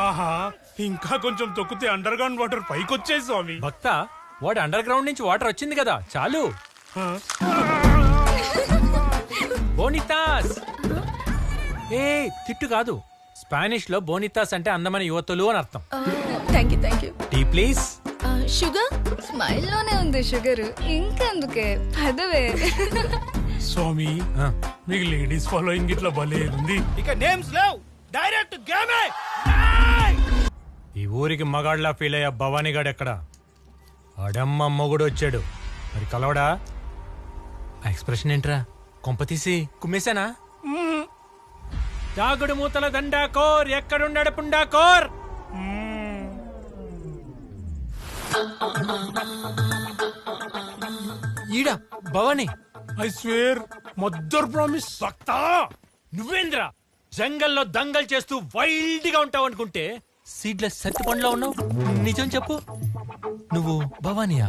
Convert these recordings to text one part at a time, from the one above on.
ఆహా ఇంకా కొంచెం తొక్కితే అండర్ గ్రౌండ్ వాటర్ పైకొచ్చాయి స్వామి. భక్త వాడు అండర్ గ్రౌండ్ నుంచి వాటర్ వచ్చింది కదా, చాలు. బోనితాస్. ఏ తిట్టు కాదు, స్పానిష్ లో బోనితాస్ అంటే అందమైన యువతులు అని అర్థం. Thank you. Tea please. Sugar smile లోనే ఉంది షుగర్, ఇంకెందుకే పదవే. స్వామి మీకు లేడీస్ ఫాలోయింగ్ ఇట్లా భలే ఉంది. ఇక నేమ్స్ లేవు, డైరెక్ట్ గేమే. ఈ ఊరికి మగాళ్ళ ఫీల్ అయ్యా భవానీగాడు ఎక్కడ? అడమ్మ మొగుడు వచ్చాడు, మరి కలవడా? ఆ ఎక్స్ప్రెషన్ ఏంట్రా, కొంపతీసి కుమ్మేశానా? తాగుడు మూతల దండాకోర్, ఎక్కడున్నాడు పుండాకోర్? ఈడా Bhavani. I swear mother promise. Bhakta నువ్వేంద్రా జంగల్లో దంగల్ చేస్తూ వైల్డ్ గా ఉంటావు అనుకుంటే సీడ్లెస్ సత్తి పండ్లో ఉన్నావు. నిజం చెప్పు, నువ్వు భవానియా?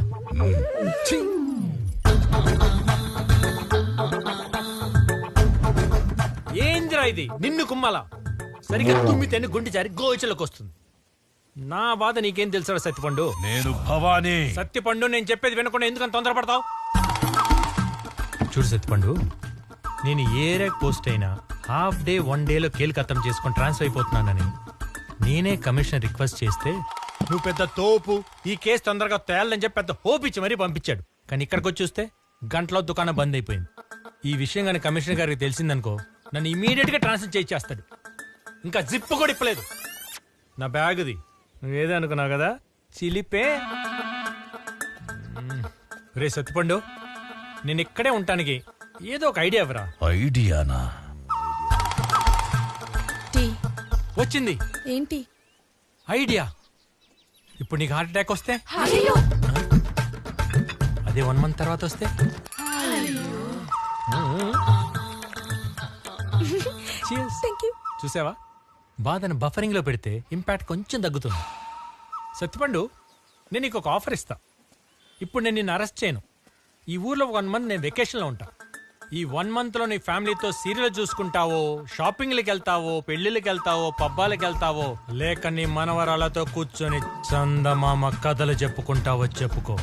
ఏంద్రా ఇది, నిన్ను కుమ్మాలా? సరిగ్గా తుమ్మితేనే గుండె జారి గోచలోకి వస్తుంది. నా బాధ నీకేం తెలుసా సత్తిపండు? నేను భవానీ. సత్తిపండు, నేను చెప్పేది వినకుండా ఎందుకని తొందరపడతావు? చూడు సత్తిపండు, నేను ఏ ర్యాక్ పోస్ట్ అయినా హాఫ్ డే 1 డేలో కేల్కత్తం చేసుకొని ట్రాన్స్ఫర్ అయిపోతున్నానని నేనే కమిషనర్ రిక్వెస్ట్ చేస్తే నువ్వు పెద్ద తోపు, ఈ కేసు తొందరగా తేలని చెప్పి పెద్ద హోప్ ఇచ్చి మరీ పంపించాడు. కానీ ఇక్కడికి వచ్చి చూస్తే గంటలో దుకాణం బంద్ అయిపోయింది. ఈ విషయం కానీ కమిషనర్ గారికి తెలిసిందనుకో నన్ను ఇమీడియట్ గా ట్రాన్స్ఫర్ చేయించేస్తాడు. ఇంకా జిప్ కూడా ఇప్పలేదు. నా బ్యాగ్ది నువ్వేదే అనుకున్నావు కదా, చిలిపే. రే సత్తిపండు, నేను ఇక్కడే ఉంటానికి ఏదో ఒక ఐడియా ఇవ్వరా? ఐడియానా? టీ వచ్చింది. ఏంటి ఐడియా. ఇప్పుడు నీకు హార్ట్ అటాక్ వస్తే, అయ్యో అదే 1 మంత్ తర్వాత వస్తే, చూసావా, బాధను బఫరింగ్ లో పెడితే ఇంపాక్ట్ కొంచెం తగ్గుతుంది. సత్తిపండు, నేను నీకు ఒక ఆఫర్ ఇస్తా. ఇప్పుడు నేను నిన్ను అరెస్ట్ చేయను. ఈ ఊర్లో 1 మంత్ నేను వెకేషన్లో ఉంటా. ఈ 1 మంత్ లో నీ ఫ్యామిలీతో సీరియల్ చూసుకుంటావో, షాపింగ్లకి వెళ్తావో, పెళ్లిళ్ళకి వెళ్తావో, పబ్బాలకి వెళ్తావో, లేక నీ మనవరాలతో కూర్చొని చందమామ కథలు చెప్పుకుంటావో చెప్పుకో.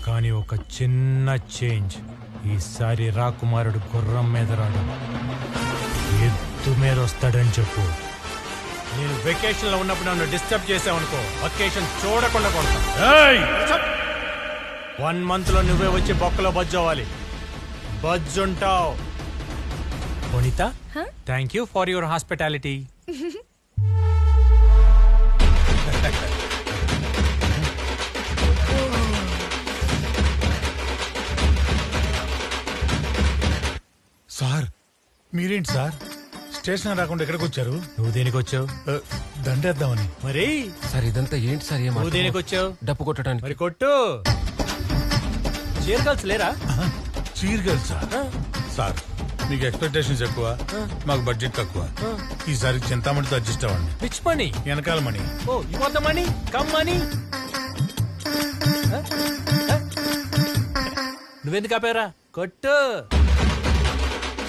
కానీ ఒక చిన్న చేంజ్. ఈసారి రాకుమారుడు గుర్రం మీద రాడు, ఎద్దు మీద వస్తాడని చెప్పు. నేను వెకేషన్ లో ఉన్నప్పుడు నన్ను డిస్టర్బ్ చేసావనుకో, వెకేషన్ చూడకుండా కొడతా. 1 మంత్ లో నువ్వే వచ్చి బొక్కలో బజ్జోవాలి. బజ్జుంటావు. Vanitha, thank you for your hospitality. Sir మీరేంటి సార్ స్టేషన్ రాకుండా ఎక్కడికి వచ్చారు? నువ్వు దేనికి వచ్చావు? దండేద్దామని. మరి సార్ ఇదంతా ఏంటి సార్? నువ్వు దేనికి వచ్చావు? డప్పు కొట్టడానికి. మరి కొట్టు. చీరగల్స్ లేరా? Cheer girl sir. సార్ మీకు ఎక్స్పెక్టేషన్స్ ఎక్కువ, మాకు బడ్జెట్ తక్కువ. ఈసారి చింతామణితో అడ్జస్ట్ అవ్వండి. Which money? వెనకాల money. Oh you want the money? Come money. నువ్వెందుకు ఆపారా? కొట్టు.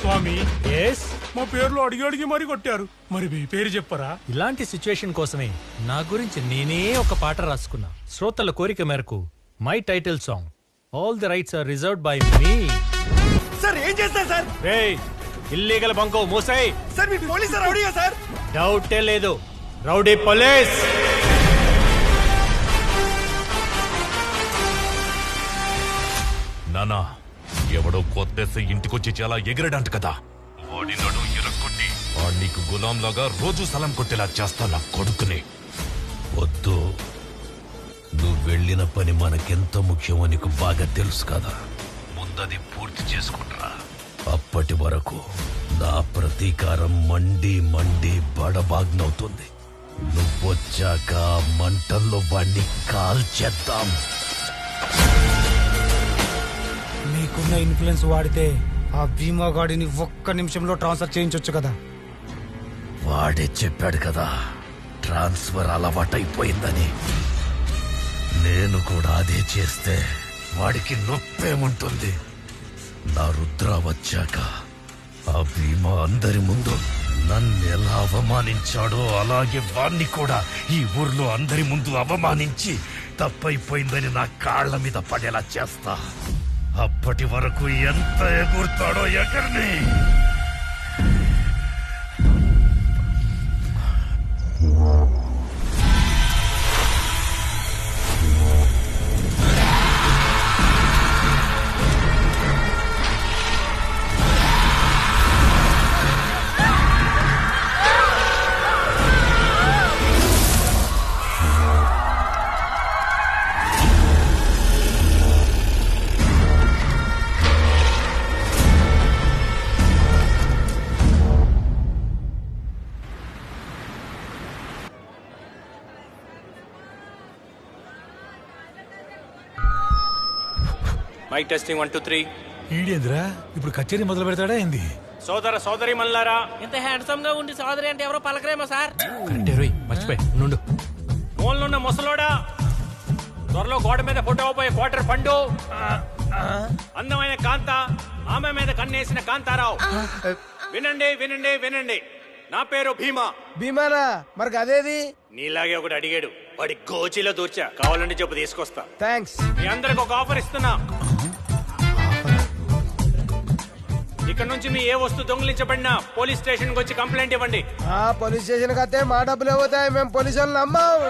స్వామి ఎస్, మా పేర్లు అడిగి అడిగి మరీ కొట్టారు, మరి మీ పేరు చెప్పరా? ఇలాంటి సిచ్యువేషన్ కోసమే నా గురించి నేనే ఒక పాట రాసుకున్నా. శ్రోతల కోరిక మేరకు my title song all the rights are reserved by me. Sir ఏం చేస్తారు సార్? రేయ్, ఇల్లీగల్ బంకో మూసాయి. సార్ మీ పోలీసు రౌడీగా సార్? డౌటే లేదు, రౌడీ పోలీస్. నానా, ఎవడో కొత్తేసి ఇంటికొచ్చి చాలా ఎగిరడంట కదా, వాడి నడు ఎరగొట్టి నీకు గులాంలాగా రోజు సలం కొట్టేలా చేస్తా నా కొడుకుని. వద్దు, నువ్వు వెళ్ళిన పని మనకెంత ముఖ్యమో నీకు బాగా తెలుసు కదా. ముందది పూర్తి చేసుకుంటా. అప్పటి వరకు నా ప్రతీకారం మండి మండి బడబాగ్నవుతుంది. నువ్వొచ్చాక మంటల్లో వాణ్ణి కాల్చేద్దాం. మీకున్న ఇన్ఫ్లుయెన్స్ వాడితే ఆ భీమా గాడిని 1 నిమిషంలో ట్రాన్స్ఫర్ చేయించొచ్చు కదా. వాడే చెప్పాడు కదా ట్రాన్స్ఫర్ అలవాటైపోయిందని. నేను కూడా అదే చేస్తే వాడికి నొప్పేముంటుంది. నా రుద్ర వచ్చాక ఆ భీమా అందరి ముందు నన్నెలా అవమానించాడో అలాగే వాణ్ణి కూడా ఈ ఊర్లో అందరి ముందు అవమానించి తప్పైపోయిందని నా కాళ్ళ మీద పడేలా చేస్తా. అప్పటి వరకు ఎంత ఎగురుతాడో ఎగర్ని. Mic testing 1 2 3. ఈడేంద్రా ఇప్పుడు కచేరీ మొదలు పెడతాడా ఏంది? సోదర సోదరి మల్లారా, ఇంత హ్యాండ్సమ్ గా ఉండి సోదరి అంటే ఎవరో పలకరేమో సార్. కరెక్టే రోయ్, మర్చిపోయి నుండు. మూలనున్న ముసలోడా, త్వరలో గోడ మీద ఫోటో పోయే క్వార్టర్ పండు, అందమైన కాంత, ఆమె మీద కన్నేసిన కాంతారావు. వినండి వినండి వినండి, నా పేరు భీమా. భీమానా? మరి అదేది? నీలాగే ఒకటి అడిగాడు, వాడి గోచిలో దూర్చా. కావాలంటే చెప్పు తీసుకొస్తా. థ్యాంక్స్. మీ అందరికి ఒక ఆఫర్ ఇస్తున్నా. ఇక్కడ నుంచి మీ ఏ వస్తువు దొంగిలించబడినా పోలీస్ స్టేషన్ కి వచ్చి కంప్లైంట్ ఇవ్వండి. పోలీస్ స్టేషన్ కతే మా డబ్బులు ఏమవుతాయి? మేము పోలీసు వాళ్ళు నమ్మవు.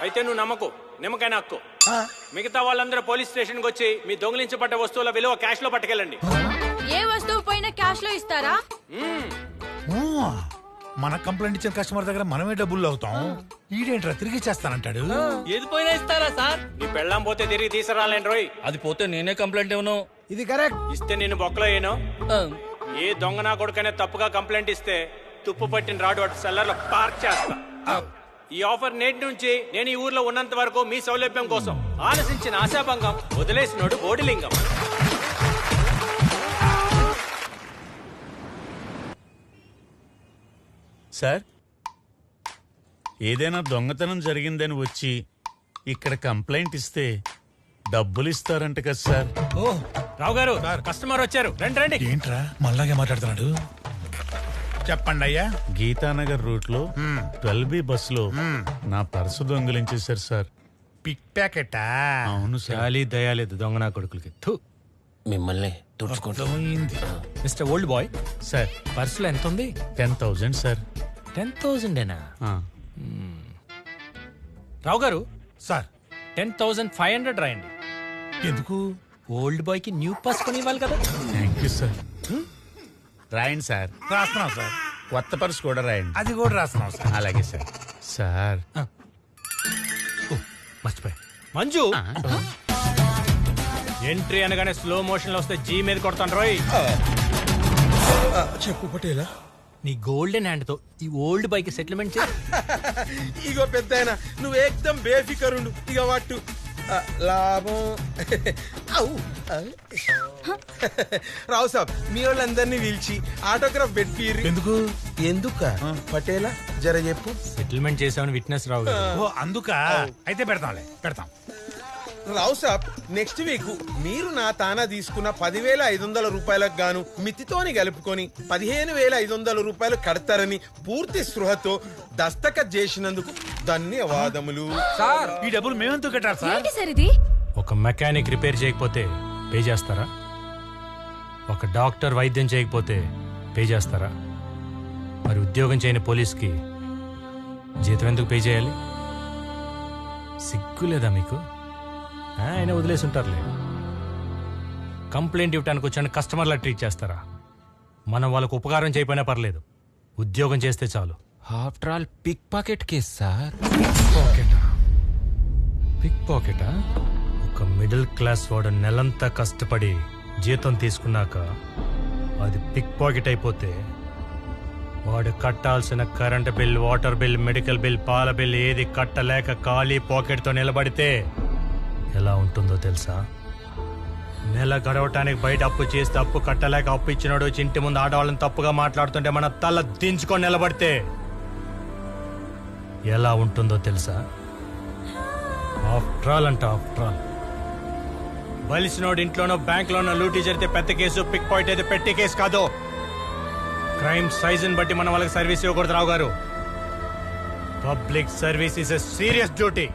అయితే నువ్వు నమ్మకు, నిమ్మకాయ హక్కు. మిగతా వాళ్ళందరూ పోలీస్ స్టేషన్ కి వచ్చి మీ దొంగిలించబడ్డ వస్తువుల విలువ క్యాష్ లో పట్టుకెళ్ళండి. ఏ వస్తువు పోయినా క్యాష్ లో ఇస్తారా? మన కంప్లైంట్ ఇచ్చిన కస్టమర్ దగ్గర మనమే డబ్బులు అవుతాం. ఈడేంట్రా తిరిగి చేస్తానంటాడు? ఏది పోయినా ఇస్తారా సార్? నీ పెళ్ళాం పోతే తిరిగి తీసుకురాలేను రోయ్. అది పోతే నేనే కంప్లైంట్ ఇవ్వను. ఇది కరెక్ట్. ఇస్తే నేను బొక్కలో ఏను. ఏ దొంగ నా కొడుకనే తప్పుగా కంప్లైంట్ ఇస్తే తుప్పు పట్టిన రాడు అటు సెల్లర్ లో పార్క్ చేస్తా. ఈ ఆఫర్ నేటి నుంచి నేను ఈ ఊర్లో ఉన్నంత వరకు మీ సౌలభ్యం కోసం. ఆలసించిన ఆశాభంగం, వదిలేసినోడు బోడిలింగం. సార్, ఏదైనా దొంగతనం జరిగిందని వచ్చి ఇక్కడ కంప్లైంట్ ఇస్తే డబ్బులు ఇస్తారంట కదా సార్? ఓ రావు గారు, కస్టమర్ వచ్చారు, రండి రండి. ఏంట్రా మళ్ళాగే మాట్లాడుతున్నాడు? చెప్పండి అయ్యా. గీతానగర్ రూట్ లో 12B బస్ లో నా పర్సు దొంగిలించేశారు సార్. పిక్ ప్యాకెటా? అవును సార్. చాలీ దయాలేదు దొంగ నా కొడుకులకి. మిమ్మల్ని తుడుచుకుంటాం. మిస్టర్ ఓల్డ్ బాయ్ సార్, పర్సులో ఎంత ఉంది? 10,000 సార్. 10,000 ఆ. రావు గారు, సార్ 10,500 రాయండి. ఎందుకు? ఓల్డ్ బాయ్ కి న్యూ పర్స్ కొని ఇవ్వాలి కదా. Thank you sir. రాయండి సార్. రాస్తున్నాం సార్. కొత్త పర్సు కూడా రాయండి. అది కూడా రాస్తున్నాం సార్. అలాగే సార్. సార్ మర్చిపోయా. మంజు, ఎంట్రీ అనగానే స్లో మోషన్ లో వస్తే జీ మీద కొడతాను రోయ్. చెప్పు పటేలా. నీ గోల్డెన్ హ్యాండ్ తో ఈ ఓల్డ్ బైక్ సెటిల్మెంట్ చేయి. ఇగో పెద్దాయన, నువ్వు ఏకదం బేఫికరుండు. ఇక వాటు లాభం. రావు సాబ్, మీ వాళ్ళందరినీ పిలిచి ఆటోగ్రాఫ్ పెట్టిర్రు. ఎందుకు? ఎందుక పటేలా జర చెప్పు. సెటిల్మెంట్ చేసామని విట్నెస్ రావు గారు. ఓ అందుక. అయితే పెడతాంలే, పెడతాం. రావు సాబ్, నెక్స్ట్ వీక్ మీరు నా తానా తీసుకున్న 10,500 రూపాయలకు గాను మితితోని కలుపుకొని 15,500 రూపాయలు కడతారని పూర్తి స్పృహతో దస్తఖత్ చేసినందుకు ధన్యవాదములు. ఈ డబ్బులు మేమెందుకు కట్టారు సార్? ఏంటి సార్ ఇది? ఒక మెకానిక్ రిపేర్ చేయకపోతే పే చేస్తారా? ఒక డాక్టర్ వైద్యం చేయకపోతే పే చేస్తారా? మరి ఉద్యోగం చేయని పోలీస్కి జీతం ఎందుకు పే చేయాలి? సిగ్గు లేదా మీకు? ఆయన వదిలేసి ఉంటారులే. కంప్లైంట్ ఇవ్వడానికి వచ్చిన కస్టమర్లా ట్రీట్ చేస్తారా? మనం వాళ్ళకు ఉపకారం చేయకపోయినా పర్లేదు, ఉద్యోగం చేస్తే చాలు. After all pick pocket case sir. Pick పాకెటా? ఒక మిడిల్ క్లాస్ వాడు నెలంతా కష్టపడి జీతం తీసుకున్నాక అది పిక్ పాకెట్ అయిపోతే వాడు కట్టాల్సిన current bill, water bill, medical bill, పాల బిల్ ఏది కట్టలేక ఖాళీ పాకెట్తో నిలబడితే ఎలా ఉంటుందో తెలుసా? నెల గడవటానికి బయట అప్పు చేస్తే అప్పు కట్టలేక అప్పు ఇచ్చినాడు వచ్చి ఇంటి ముందు ఆడవాళ్ళని తప్పుగా మాట్లాడుతుంటే మన తల దించుకొని నిలబడితే ఎలా ఉంటుందో తెలుసా? ఆఫ్టర్ ఆల్ అంట, ఆఫ్టర్ ఆల్ బలిసినోడు ఇంట్లోనో బ్యాంక్ లోనో లూటీ జరిగితే పెద్ద కేసు, పిక్ పాయింట్ అయితే పెట్టి కేసు కాదు. క్రైమ్ సైజుని బట్టి మనం వాళ్ళకి సర్వీస్ ఇవ్వకూడదు రావు గారు. Public service is a serious duty.